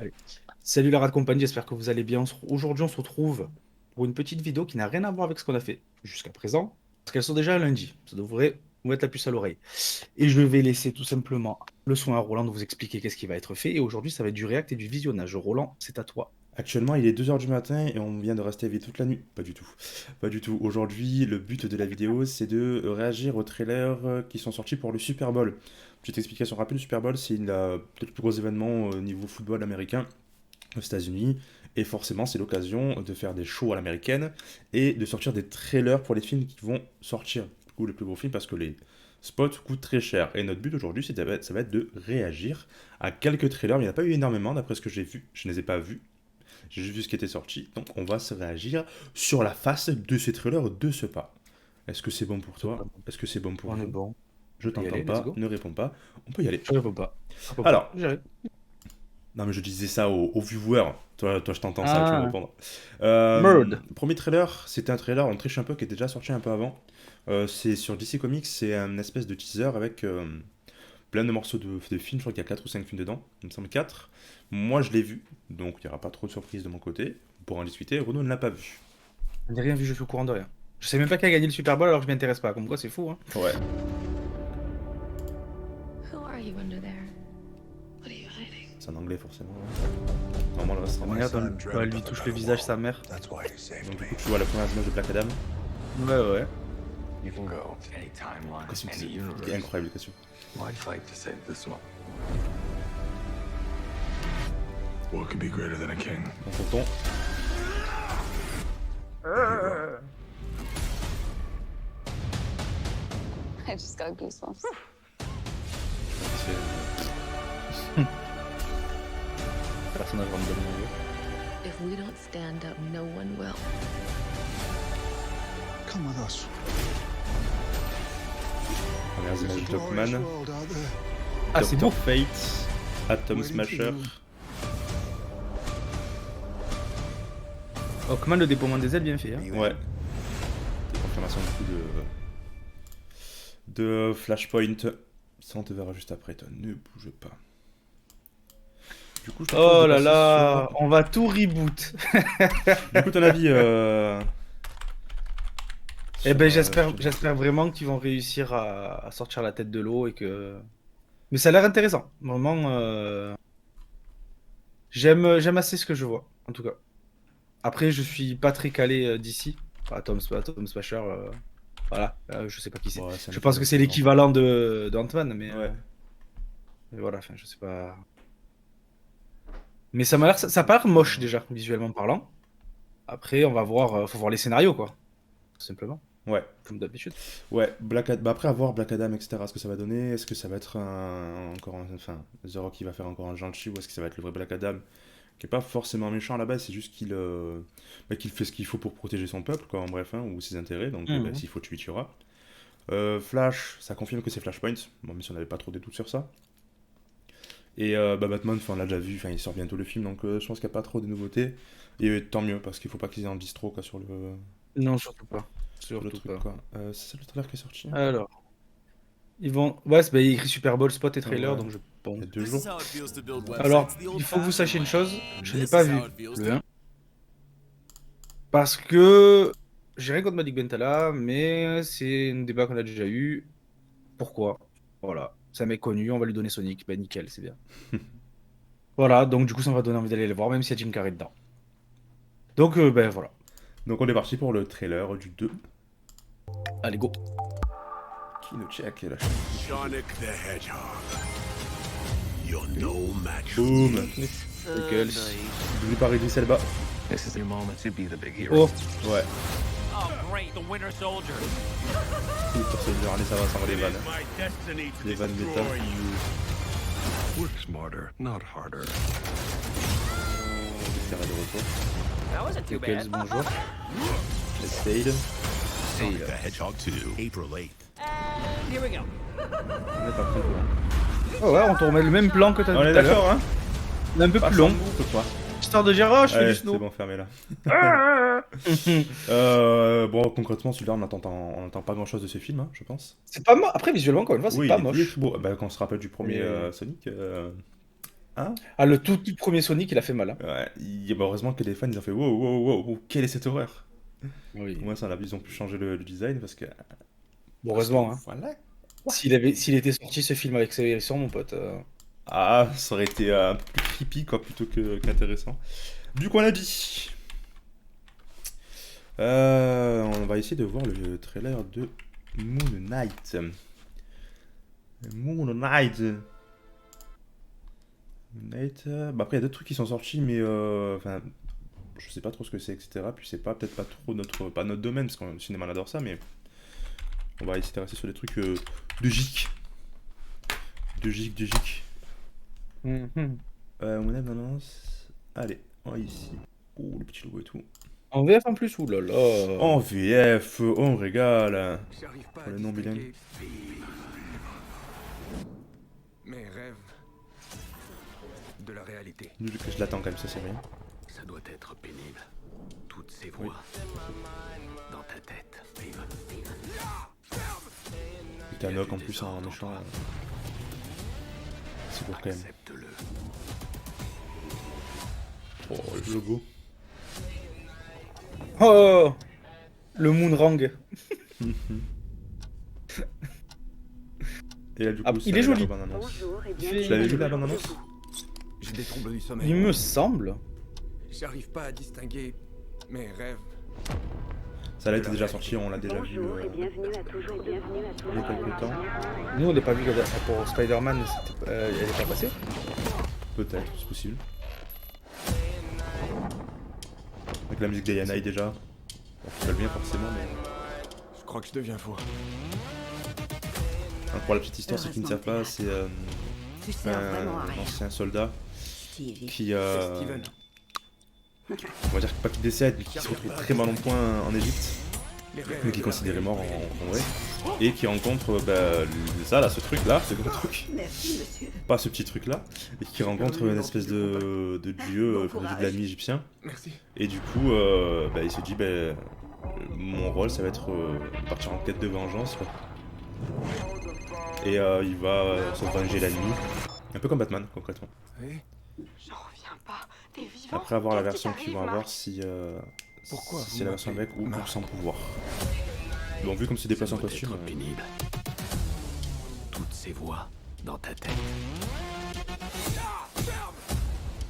Allez. Salut la Rad Company, j'espère que vous allez bien. Aujourd'hui, on se retrouve pour une petite vidéo qui n'a rien à voir avec ce qu'on a fait jusqu'à présent, parce qu'elles sont déjà lundi. Ça devrait vous mettre la puce à l'oreille. Et je vais laisser tout simplement le soin à Roland de vous expliquer qu'est-ce qui va être fait. Et aujourd'hui, ça va être du React et du visionnage. Roland, c'est à toi. Actuellement, il est 2 heures du matin et on vient de rester éveillé toute la nuit. Pas du tout. Pas du tout. Aujourd'hui, le but de la vidéo, c'est de réagir aux trailers qui sont sortis pour le Super Bowl. Petite explication rapide, le Super Bowl, c'est peut-être le plus gros événement au niveau football américain aux États-Unis. Et forcément, c'est l'occasion de faire des shows à l'américaine et de sortir des trailers pour les films qui vont sortir. Du coup, les plus gros films parce que les spots coûtent très cher. Et notre but aujourd'hui, ça va être de réagir à quelques trailers. Il n'y en a pas eu énormément d'après ce que j'ai vu. Je ne les ai pas vus. J'ai juste vu ce qui était sorti, donc on va se réagir sur la face de ces trailers de ce pas. Est-ce que c'est bon pour toi? Est-ce que c'est bon pour On est vous? bon. Je On peut y t'entends aller, let's pas, go. ne réponds pas, on peut y aller. Je réponds pas. Je réponds pas. Alors, J'arrive. non mais je disais ça aux viewers, toi je t'entends ça, tu vas me Ah, répondre. Merde. Premier trailer, c'était un trailer, on triche un peu, qui était déjà sorti un peu avant. C'est sur DC Comics, c'est un espèce de teaser avec plein de morceaux de films, je crois qu'il y a 4 ou 5 films dedans, il me semble 4. Moi je l'ai vu, donc il n'y aura pas trop de surprises de mon côté, pour en discuter, Renaud ne l'a pas vu. Je n'ai rien vu, je suis au courant de rien. Je sais même pas qui a gagné le Super Bowl alors que je m'y intéresse pas. Comme quoi, c'est fou, hein. Ouais. Who are you under there? What are you hiding? C'est en anglais forcément. Normalement le reste sera en Regarde, français. quand elle lui touche le visage, sa mère. That's why you saved Donc du me. coup tu vois la première image de Black Adam. Ouais, ouais. You can go to any timeline, Costume, any c'est universe. incroyable le costume. Why fight to save this one? What could be greater than a king? Donc on tombe. I just got goosebumps. Personnage random. If we don't stand up, no one will. Come with us. Premières images de Dogman. World out there. Ah, c'est beau. Dr. Fate. Atom Smasher. Hawkman, le déploiement des ailes, bien fait. Hein. Ouais. Des confirmations du coup de Flashpoint. Ça on te verra juste après, toi. Ne bouge pas. Du coup, je te propose Oh de là passer là, on va tout reboot. sur- Du coup, ton avis Eh ben, sur, j'espère vraiment qu'ils vont réussir à sortir la tête de l'eau et que. Mais ça a l'air intéressant. Vraiment, j'aime assez ce que je vois, en tout cas. Après, je suis pas très calé d'ici. Atom Smasher, voilà, je sais pas qui c'est. Ouais, c'est un Je pense que c'est équivalent. l'équivalent de Ant-Man, Ouais. mais voilà, enfin, je sais pas. Mais ça a pas l'air moche déjà, visuellement parlant. Après, on va voir, faut voir les scénarios, quoi. Tout simplement, Ouais. comme d'habitude. Ouais, bah après avoir Black Adam, etc., ce que ça va donner, est-ce que ça va être enfin, The Rock qui va faire encore un gentil, ou est-ce que ça va être le vrai Black Adam, qui est pas forcément méchant à la base, c'est juste qu'il fait ce qu'il faut pour protéger son peuple, quoi, en bref, hein, ou ses intérêts, donc bah, Mhm. s'il faut tuer, il tuera. Flash, ça confirme que c'est Flashpoint, bon, mais si on n'avait pas trop de doutes sur ça. Et bah, Batman, enfin, on l'a déjà vu, enfin, il sort bientôt le film, donc je pense qu'il n'y a pas trop de nouveautés, et tant mieux, parce qu'il faut pas qu'ils en disent trop, quoi, Non, surtout pas. sur le Surtout truc, pas. quoi. C'est ça le trailer qui est sorti? Alors, ils vont. Ouais, bah, il y a écrit Super Bowl spot et trailer, Ouais. donc je Il y pense. a 2 jours. Alors, il faut que vous sachiez une chose, je n'ai pas vu le 1. Parce que j'ai rien contre Malik Bentala, mais c'est un débat qu'on a déjà eu. Pourquoi? Voilà. C'est un mec connu, on va lui donner Sonic. Ben nickel, c'est bien. Voilà, donc du coup, ça va donner envie d'aller le voir, même s'il y a Jim Carrey dedans. Donc, ben voilà. Donc on est parti pour le trailer du 2. Allez, go. Kino check là. Sonic the Hedgehog. You're no match. Boom. Nickel. Doublé par Idris Elba. This is your moment to be the big hero. Oh, Ouais. Oh, great, the Winter Soldier. Winter Soldier, allez ça va, ça va les It vannes. is my destiny to Les vannes destroy méta. you. Work smarter, not harder. C'est de retour. That wasn't too Knuckles, bad. bonjour. Les Stade. Sonic the Hedgehog 2, April 8th. Here we go. On est pas très loin. Oh ouais, on te remet le même plan que t'as vu On tout est à l'heure. d'accord, hein? Un peu Pas plus long. sans boucle, quoi. Histoire de dire, oh, je fais Ouais, du c'est snow. bon, fermez là. Bon, concrètement, celui-là, on n'entend pas grand chose de ce film, hein, je pense. C'est pas moche. Après, visuellement, encore une fois, c'est Oui, pas il est moche. beau. Bah, quand on se rappelle du premier Et- Sonic, Hein? Ah, le tout premier Sonic, il a fait mal. Hein. Ouais, bah, heureusement que les fans ils ont fait wow, wow, wow, wow, quelle est cette horreur? Oui. Moi, ça, ils ont pu changer le design parce que. Bon, heureusement, hein. Voilà. S'il était sorti ce film avec ses hérisons, mon pote. Ah, ça aurait été un peu plus creepy quoi, plutôt qu'intéressant. Du coup, on a dit. On va essayer de voir le trailer de Moon Knight. Moon Knight. Moon Knight. Bah après, il y a d'autres trucs qui sont sortis, mais enfin, je sais pas trop ce que c'est, etc. Puis c'est pas peut-être pas trop pas notre domaine, parce que le cinéma on adore ça, mais on va essayer de rester sur des trucs de geek. De geek. Mhm. Moon Knight, non. Allez, on va ici. Oh, le petit logo et tout. En VF en plus, oulala. En VF, on régale. J'arrive pas Pour à le nom distinguer mes rêves de la réalité. Je l'attends quand même, ça c'est rien. Ça doit être pénible. Toutes ces voix dans ta tête. Et t'as Nock en plus en méchant. C'est pour quand même. Accepte-le. Oh, le logo. Oh, le Moonrang. Et là, du coup, Ah, ça il est avait l'air joli. de bande-annonce. Bonjour et Il fait- Tu bienvenue. l'avais vu la bande-annonce? J'ai des troubles du sommeil. Il me semble. J'arrive pas à distinguer mes rêves. Ça là était déjà sorti, on l'a déjà vu Bonjour et bienvenue à toujours, bienvenue à il y toujours. a quelques temps. Nous, on n'a pas vu pour Spider-Man, elle est pas passée. Peut-être, c'est possible. Avec la musique d'Ayanai déjà. Bon, c'est pas le bien forcément, mais. Je crois que je deviens fou. Pour la petite histoire, ceux qui ne savent pas, c'est Tu sers vraiment à un rien. ancien soldat Stevie. qui, C'est Steven. on va dire pas qu'il décède, mais qui se retrouve très mal en point en Égypte, Les rêves mais qui est de la considéré mort réalité. en vrai, et qui rencontre ça là, ce truc là, ce gros truc, Merci, monsieur. pas ce petit truc là, et qui rencontre une espèce de dieu, le dieu de la nuit égyptien, Merci. et du coup, il se dit, mon rôle ça va être de partir en quête de vengeance, quoi. Et il va se venger la nuit, un peu comme Batman concrètement. Oui. J'en reviens pas. T'es vivant. Après avoir la Qu'est-ce qui version qu'ils vont t'arrive, avoir, Marc si Pourquoi si vous c'est la version m'appelez avec ou Marc sans pouvoir. Bon, vu comme c'est déplacé en Ça doit costume, être pénible. Toutes ces voix dans ta tête.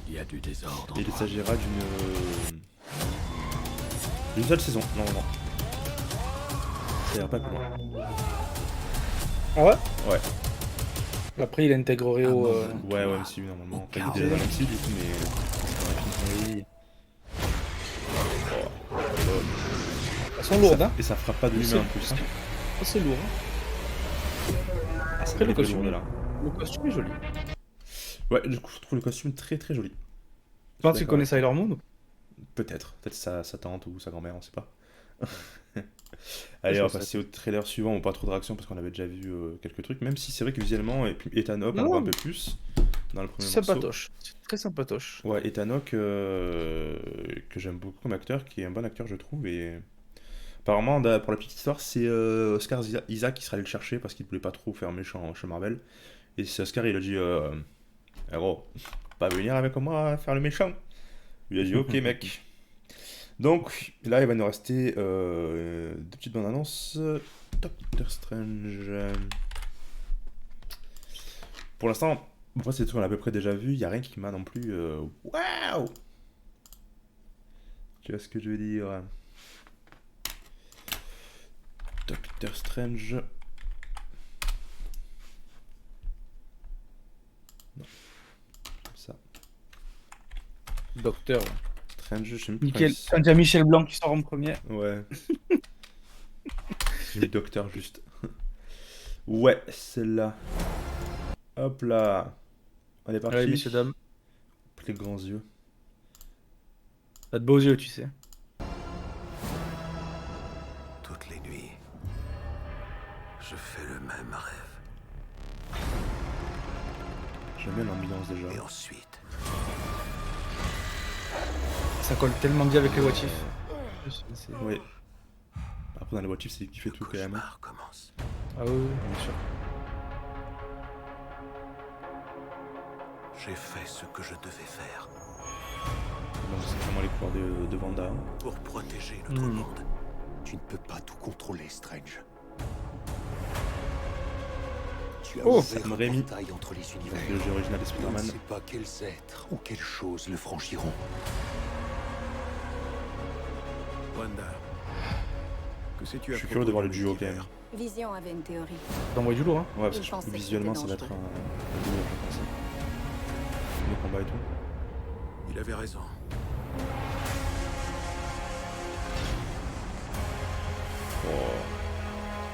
Il y a du désordre. il s'agira d'une seule saison, normalement. Ça ira pas plus loin. Ah ouais? Ouais. Après, il intégrerait au. Ouais, MCU normalement. Enfin, il est déjà dans MCU du coup, mais. Elles sont lourdes, hein? Et ça fera pas de l'humain en plus. Hein. Ah, c'est lourd. Hein. Après, le costume, là. le costume est joli. Ouais, du coup, je trouve le costume très très joli. Je pense qu'il connaît Sailor Moon. Peut-être sa tante ou sa grand-mère, on sait pas. Allez, on va passer au trailer suivant. On pas trop de réaction parce qu'on avait déjà vu quelques trucs. Même si c'est vrai que visuellement, et puis Ethan Hawke, on Non. voit un peu plus dans le premier morceau. Sympatoche. C'est très sympatoche. Ouais, Ethan Hawke, que j'aime beaucoup comme acteur, qui est un bon acteur, je trouve. Et apparemment, pour la petite histoire, c'est Oscar Isaac qui serait allé le chercher parce qu'il voulait pas trop faire méchant chez Marvel. Et c'est Oscar, il a dit gros, pas venir avec moi faire le méchant. Il a dit ok, mec. Donc là, il va nous rester deux petites bandes annonces. Doctor Strange. Pour l'instant, moi c'est tout qu'on a à peu près déjà vu. Il n'y a rien qui m'a non plus. Waouh! Tu vois ce que je veux dire? Doctor Strange. Non. Comme ça. Docteur. Strange, je sais même plus Nickel. comment Quand il y a Michel Blanc qui sort en premier. Ouais. J'ai mis docteur juste. Ouais, celle-là. Hop là. On est parti. Allez, messieurs, dames. Les grands yeux. T'as de beaux yeux, tu sais. Toutes les nuits, je fais le même rêve. J'aime bien l'ambiance déjà. Et ensuite, Ça colle tellement bien avec les What If. Oui. Après dans les voitures c'est lui qui fait le tout quand même. cauchemar commence. Ah oui, bien sûr. J'ai fait ce que je devais faire Donc c'est vraiment les pouvoirs de Wanda. pour protéger notre monde. Tu ne peux pas tout contrôler, Strange. Tu as Oh, ouvert Sam un Raimi. portail entre les univers. Le jeu original de Je ne Spider-Man. sais pas quels êtres ou quelles choses le franchiront. Wanda. Que sais-tu Je suis curieux de voir le duo quand même. Vision avait une théorie. T'envoies du lourd, hein. Ouais, parce Il que je pensait trouve que visuellement ça c'était va être dangereux. un duo comme ça. Les combats et tout. Il avait raison.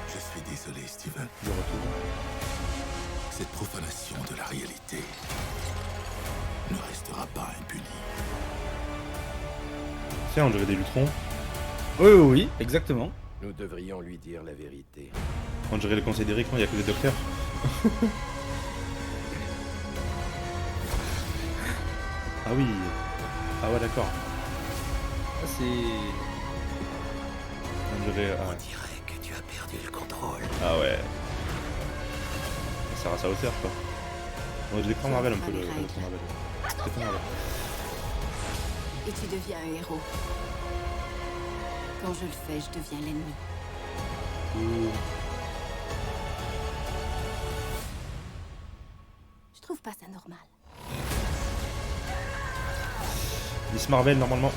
Je suis désolé, Steven. Le retour. Cette profanation de la réalité ne restera pas impunie. Tiens, on dirait des Lutrons. Oui, oui, oui, exactement. Nous devrions lui dire la vérité. On dirait le conseil d'Eric, non, il y a que des docteurs. Ah oui. Ah ouais, d'accord. Ça, c'est. On dirait. Ah, On dirait que tu as perdu le contrôle. ah ouais. Ça reste à hauteur, quoi. On dirait l'écran Marvel un peu, l'écran Marvel. L'écran Marvel. Et tu deviens un héros. Quand je le fais, je deviens l'ennemi. Je trouve pas ça normal. Miss Marvel, normalement.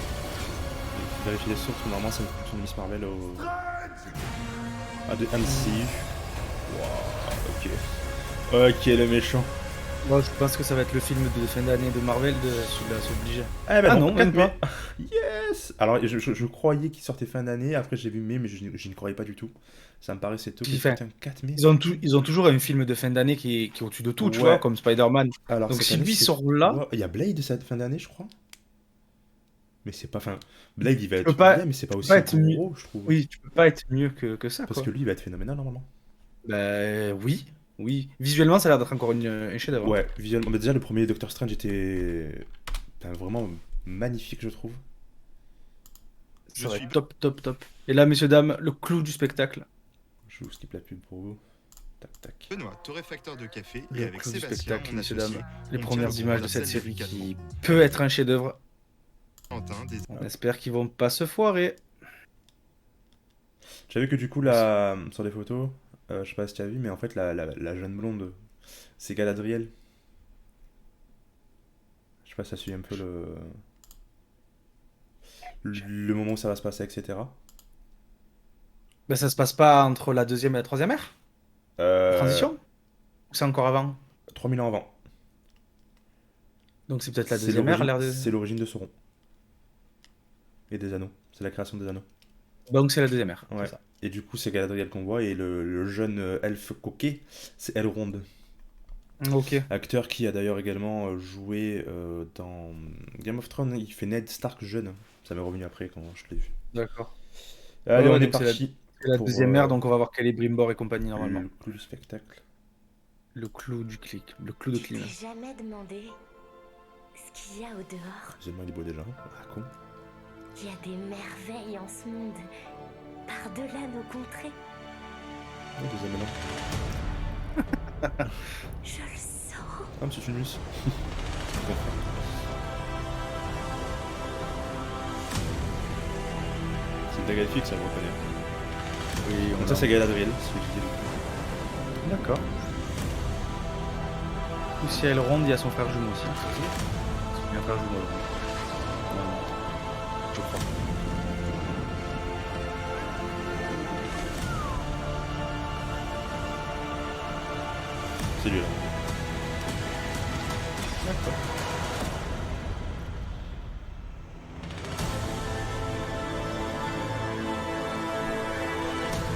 Vérifier les sources, mais normalement c'est une production de Miss Marvel au. Ah, de MCU. Wow, ok. Ok, le méchant. Bon, je pense que ça va être le film de fin d'année de Marvel de celui-là, c'est obligé. Eh ben Ah non, même 4 mai. Yes. Alors, je croyais qu'il sortait fin d'année, après j'ai vu mai, mais je n'y croyais pas du tout. Ça me paraissait tôt. Puis, enfin, Putain, 4 mai. Ils ont toujours un film de fin d'année qui est au-dessus de tout, tu Ouais. vois, comme Spider-Man. Alors, Donc cette si année, lui c'est sort là, quoi Il y a Blade cette fin d'année, je crois. Mais c'est pas fin. Blade, il va peut être pas- bien, mais c'est pas aussi pas être gros, je trouve. oui, tu peux pas être mieux que ça, Parce quoi. que lui, il va être phénoménal normalement. Bah oui, oui. Visuellement, ça a l'air d'être encore un chef-d'œuvre. Ouais, visuellement. Mais déjà, le premier Doctor Strange était vraiment magnifique, je trouve. Ça va être top, top, top. Et là, messieurs, dames, le clou du spectacle. Je vous skip la pub pour vous. Tac, tac. Benoît, torréfacteur de café, Le et avec clou du Sébastien, spectacle, mon messieurs, associé, dames. Les on tient premières le images bon de cette la série scène qui peut être un chef-d'œuvre. Quentin, des... On espère qu'ils vont pas se foirer. J'avais que du coup, sur les photos, je sais pas si tu as vu, mais en fait, la jeune blonde, c'est Galadriel. Je sais pas si ça suit un peu le moment où ça va se passer, etc. Bah ça se passe pas entre la deuxième et la troisième ère? Transition? Ou c'est encore avant? 3000 ans avant. Donc c'est peut-être la C'est deuxième ère, l'origine- l'ère de... C'est l'origine de Sauron. Et des anneaux. C'est la création des anneaux. Donc c'est la deuxième ère. Ouais. c'est ça. Et du coup, c'est Galadriel qu'on voit, et le jeune elfe coquet, c'est Elrond. Ok. Acteur qui a d'ailleurs également joué dans Game of Thrones. Il fait Ned Stark jeune. Ça m'est revenu après quand je l'ai vu. D'accord. Allez, Ouais, on est donc c'est parti. C'est la Pour, deuxième ère, donc on va voir Celebrimbor et compagnie normalement. Le clou du spectacle. Le clou du clic, le clou de Tu clean. t'es jamais demandé ce qu'il y a au dehors? Deuxièmement, il est beau déjà. Ah, con. Il y a des merveilles en ce monde, par-delà nos contrées. Oh, deuxième élan. Je le sens. Ah, monsieur Tunus. C'est une dague fixe, ça, je reconnais. Oui, Donc ça, c'est Galadriel, celui qui dit. D'accord. Ou si elle ronde, il y a son frère jumeau aussi. Il y a un frère jumeau. Je crois. C'est lui là. D'accord.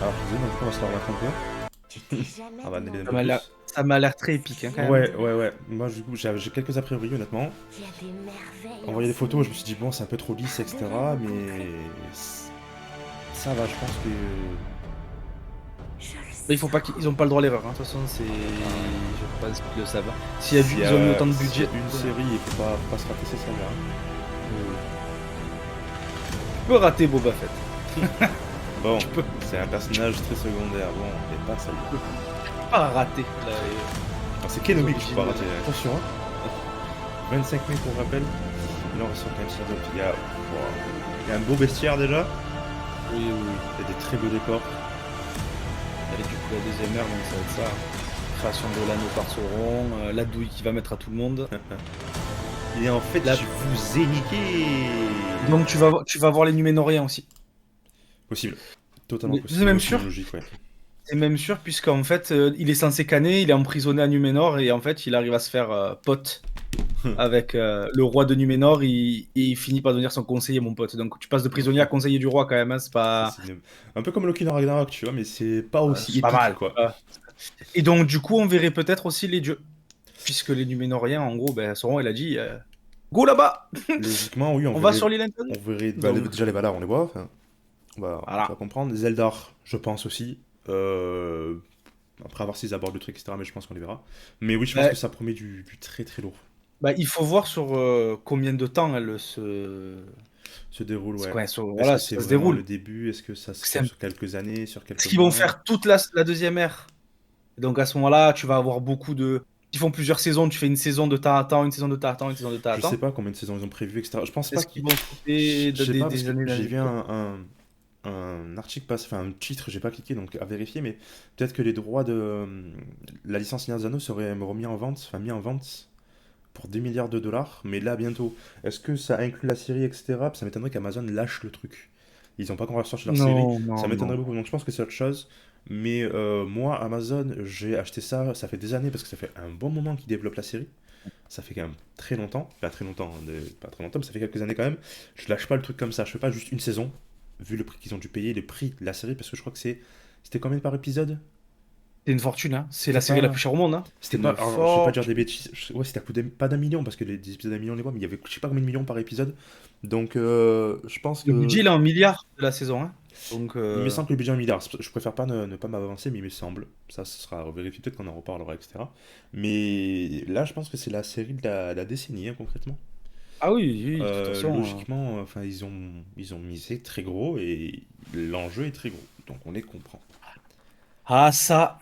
Alors, je disais, on va se la remettre un peu. Tu t'es jamais Ah bah, demandé Néléna. Ça m'a l'air très épique, hein, quand même. Ouais. Moi, du coup, j'ai quelques a priori, honnêtement. qu'il y a des merveilles En voyant en les ce photos, monde, je me suis dit, bon, c'est un peu trop lisse, etc. Mais. Ça va, je pense que. je le Mais il faut pas qu'ils ont pas le droit à l'erreur, hein. De toute façon, c'est. Je pense qu'ils le savent. S'il y a ils ont mis autant de budget. Une série, il faut pas se rater, c'est ça, là. Tu peux rater Boba Fett. Bon, Tu peux c'est un personnage très secondaire. Bon, mais pas ça. pas rater. Là, C'est Kenobi que je peux pas Origine, rater. Attention, hein. 25 mai pour rappel. Et là, on ressort quand même sur d'autres. Il y a un beau bestiaire déjà. Oui, oui, oui. Il y a des très beaux décors. Allez, du coup, la deuxième ère, donc ça va être ça. Création de l'anneau par Sauron, la douille qui va mettre à tout le monde. Et en fait, Là- je vous ai niqué. Donc tu vas voir les Numénoriens aussi. Possible. Totalement Mais possible. c'est même Aussi sûr. logique, ouais. C'est même sûr, puisqu'en fait, il est censé canner, il est emprisonné à Numénor, et en fait, il arrive à se faire pote avec le roi de Numénor, et il finit par devenir son conseiller, mon pote. Donc tu passes de prisonnier à conseiller du roi quand même, hein, c'est pas... Un peu comme Loki dans Ragnarok, tu vois, mais c'est pas aussi c'est pas épique, mal. quoi. Et donc, du coup, on verrait peut-être aussi les dieux. Puisque les Numénoriens, en gros, ben, Sauron, il a dit go là-bas. Logiquement, oui, On verrait, va sur l'île Anton. on verrait Donc- déjà les Valar, on les voit. Enfin, Voilà. on va comprendre. Zeldar, je pense aussi. Après avoir s'ils abordent le truc, etc. Mais je pense qu'on les verra. Mais oui, je pense Ouais. que ça promet du très très lourd. Bah, il faut voir sur combien de temps elle Se déroule, ouais. Ouais, Est-ce voilà, que c'est ça se vraiment déroule. le début? Est-ce que ça se C'est fait un- sur quelques années, sur quelques Parce qu'ils vont mois? faire toute la deuxième ère. Donc à ce moment-là, tu vas avoir beaucoup de... Ils font plusieurs saisons, tu fais une saison de temps à temps, une saison de temps à temps, une saison de temps à Je temps. sais pas combien de saisons ils ont prévu, etc. Je pense pas Est-ce qu'ils vont sauter Je sais pas, parce des que années j'ai vu d'années un article enfin un titre, j'ai pas cliqué donc à vérifier, mais peut-être que les droits de la licence Seigneur des Anneaux seraient remis en vente, enfin mis en vente pour 10 milliards de dollars, mais là bientôt. Est-ce que ça inclut la série, etc. Ça m'étonnerait qu'Amazon lâche le truc. Ils ont pas encore sorti leur série, Non, ça m'étonnerait non. beaucoup, donc je pense que c'est autre chose. Mais moi, Amazon, j'ai acheté ça, ça fait des années parce que ça fait un bon moment qu'ils développent la série. Ça fait quand même très longtemps, pas très longtemps, pas très longtemps, mais ça fait quelques années quand même. Je lâche pas le truc comme ça, je fais pas juste une saison, vu le prix qu'ils ont dû payer, les prix de la série, parce que je crois que c'était combien par épisode? C'est une fortune, hein. C'est la C'était série pas- la plus chère au monde, hein. C'était C'est pas, une alors, je vais pas dire fortune. des bêtises, ouais, c'était à coût pas d'un million, parce que des épisodes d'un million, on les voit, mais il y avait je sais pas combien de millions par épisode. Donc je pense Le que. budget, il est en milliards de la saison, hein. Donc, Il me semble que le budget est 1 milliard. Je préfère pas ne pas m'avancer, mais il me semble. Ça, ce sera revérifié, peut-être qu'on en reparlera, etc. Mais là, je pense que c'est la série de la décennie, hein, concrètement. Ah oui, oui, de toute façon. Logiquement, enfin, ils ont misé très gros et l'enjeu est très gros. Donc on les comprend. Ah, ça.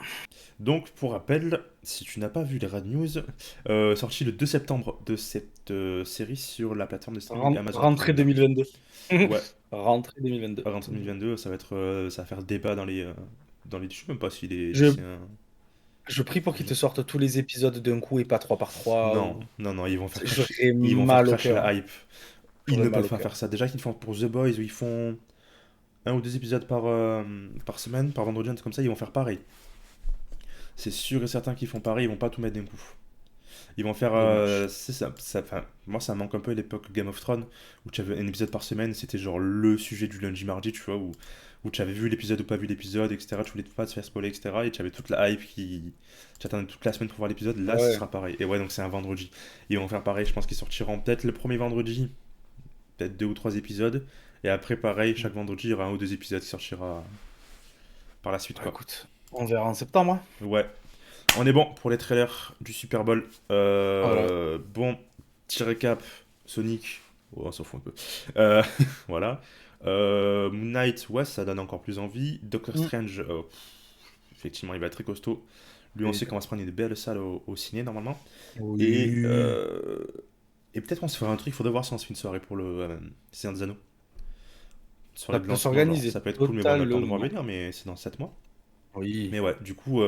Donc, pour rappel, si tu n'as pas vu les Rad News, sorti le 2 septembre de cette série sur la plateforme de streaming Amazon Rentrée Prime. 2022. Ouais, Rentrée 2022. rentrée 2022, ça va faire débat dans les. Je sais même pas s'il est. Je- si c'est un- Je prie pour qu'ils te sortent tous les épisodes d'un coup et pas 3 par 3. Non, non, ils vont faire J'aurais ils vont faire mal au cracher cœur. la hype. Ils J'aurais ne mal peuvent au pas cœur. faire ça. Déjà qu'ils font pour The Boys où ils font 1 ou 2 épisodes par semaine, par vendredi, un truc comme ça, ils vont faire pareil. C'est sûr et certain qu'ils font pareil, ils vont pas tout mettre d'un coup. Ils vont faire. C'est ça, enfin, moi, ça me manque un peu à l'époque Game of Thrones où tu avais un épisode par semaine, c'était genre le sujet du lundi-mardi, tu vois, où tu avais vu l'épisode ou pas vu l'épisode, etc. Tu voulais pas te faire spoiler, etc. Et tu avais toute la hype qui. Tu attendais toute la semaine pour voir l'épisode, là, Ouais. ce sera pareil. Et ouais, donc c'est un vendredi. Ils vont faire pareil, je pense qu'ils sortiront peut-être le premier vendredi, peut-être 2 ou 3 épisodes. Et après, pareil, chaque vendredi, il y aura 1 ou 2 épisodes qui sortira par la suite, Bah, quoi. écoute, on verra en septembre, hein. Ouais. On est bon pour les trailers du Super Bowl. Bon, petit récap. Sonic. Oh, on s'en fout un peu. Voilà. Moon Knight, ouais, ça donne encore plus envie. Doctor Strange, effectivement, il va être très costaud. Lui, on Oui. sait qu'on va se prendre une belle salle au ciné, normalement. Oui. Et peut-être on se fera un truc, il faudrait voir si on se fait une soirée pour le Seigneur des Anneaux. Sur Ça les peut lancements, s'organiser, genre, ça peut être cool, mais bon, on a le temps de voir totalement. venir, mais c'est dans 7 mois. Oui. Mais ouais, du coup,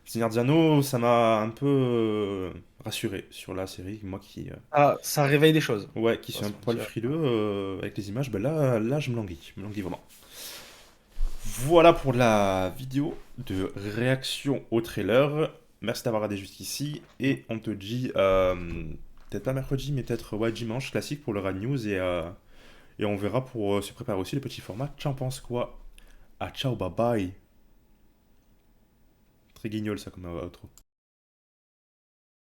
Seigneur des Anneaux, ça m'a un peu rassuré sur la série. Moi qui, Ah, ça réveille des choses. ouais, qui suis Ça un se poil mentir. frileux avec les images, ben là, je me languis vraiment. Voilà pour la vidéo de réaction au trailer. Merci d'avoir regardé jusqu'ici et on te dit, peut-être pas mercredi, mais peut-être ouais, dimanche, classique pour le Rad News et on verra pour se préparer aussi le petit format. Tu en penses quoi? Ah, ciao, bye bye. Très guignol ça comme outro.